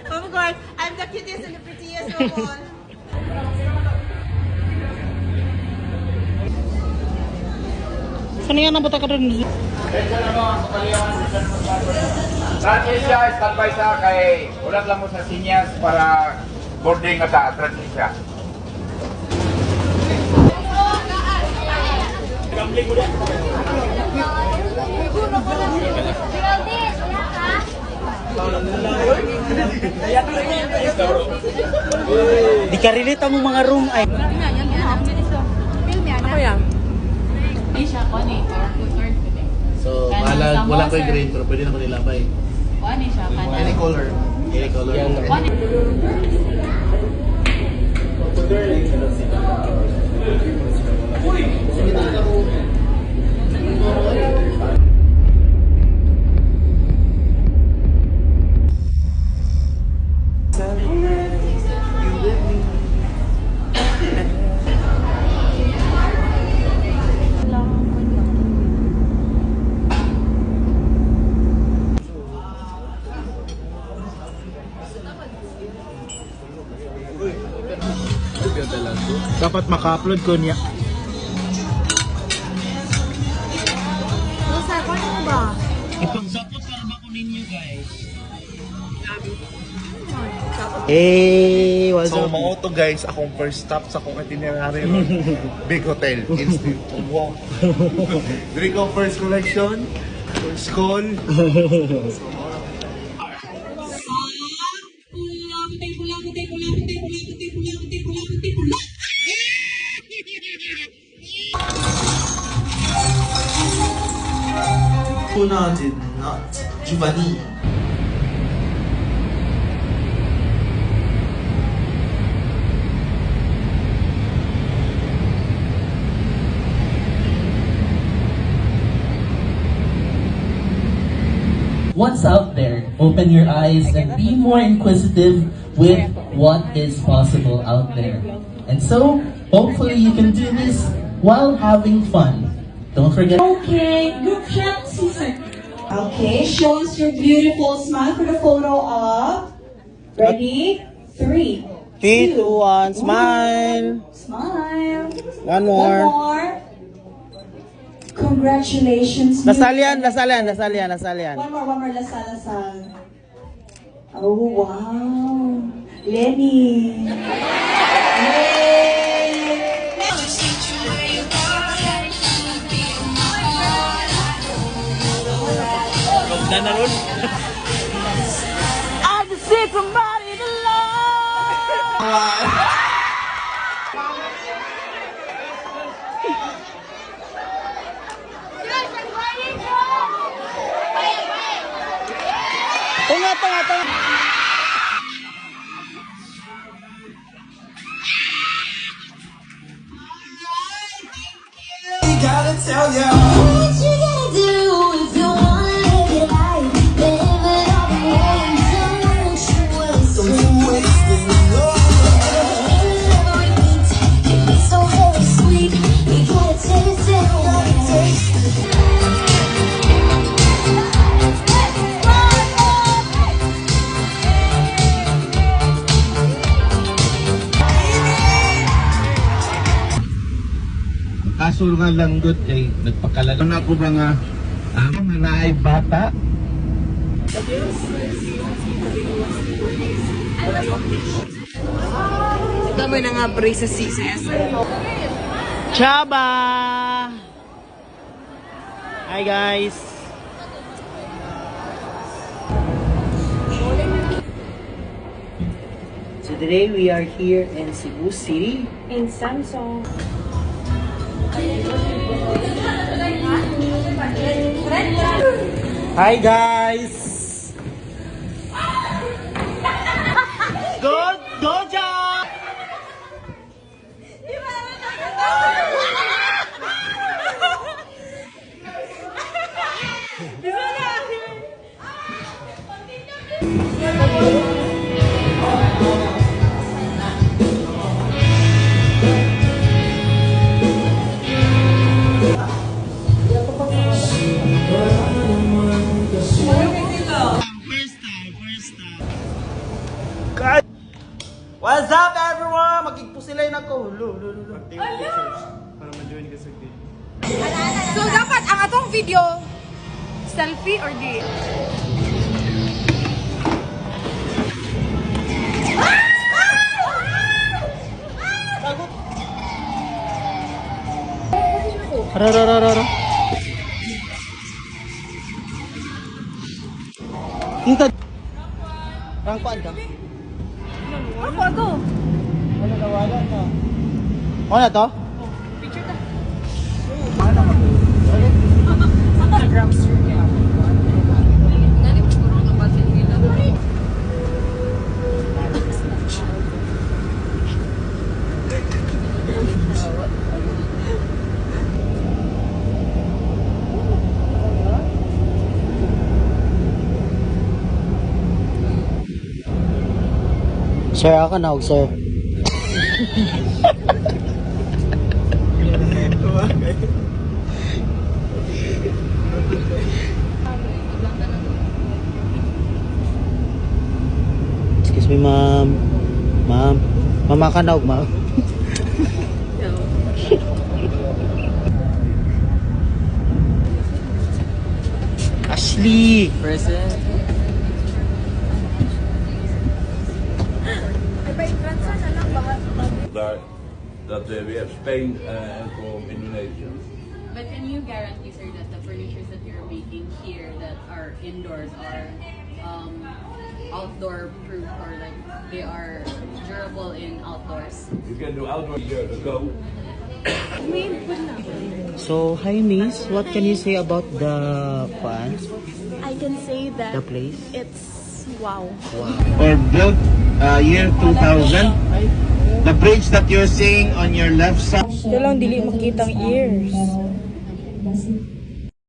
Of course, I'm the cutest and the prettiest of all. Saan nga nabota ka doon? Transisya, standby sa kay ulat lang mo sa sinyas para boarding at transisya. Di ka relate mo mga room ay. Ako yan. So, wala ko yung grade pero pwede naman nilabay. Any color. Any color. Dapat maka-upload ko niya. Rosa, ano mo ba? Ipag-support para ba ko ninyo guys? Hey, what's So, up? mga to guys, akong first stop sa akong itinerary ron. Big Hotel. Instant. Wow. Diri ko first collection, first call. Una did not. Giovanni. What's out there? Open your eyes and be more inquisitive with what is possible out there. And so, hopefully you can do this while having fun. Don't forget. Okay, group shot, Caesar. Okay, show us your beautiful smile for the photo op. Ready? 3, 3, 2, 1, smile. Smile. One One more. more. Congratulations. Lasal yan, lasal yan, lasal yan, lasal yan. One more, lasal, lasal. Oh, wow. Lenny. Yay! Ganda na ron. I just see somebody to love. Tunga, tunga, tunga. What you gotta do if you wanna live your life? Live it all the way. Don't you waste it. Every beat, it be so very sweet. You gotta taste it. Kaso nga lang good kay nagpakalala na ako mga mga naay bata. Dami na nga pre sa CCS. Chaba! Hi guys! So today we are here in Cebu City. In Samsung. Hi guys! Go! Doja! What's up, everyone? Magigpusilay na ko. Lulo. Para ma-join ka sa game. So, dapat ang atong video, selfie or di? Rara. Hintad. Rangkuan ka? Ako, ako. Ano nawalan ka? Ano na to? Sir, ako na, sir. Excuse me, ma'am. Ma'am. Mama ka na, ma'am. Ashley! Present. that we have Spain and from Indonesia. But can you guarantee, sir, that the furnitures that you're making here that are indoors are outdoor proof, or like they are durable in outdoors? You can do outdoor years ago. So, hi miss, what can you say about the fan? I can say that The place? it's wow. Or built year 2000. The bridge that you're seeing on your left side. Ito lang dili makitang ears.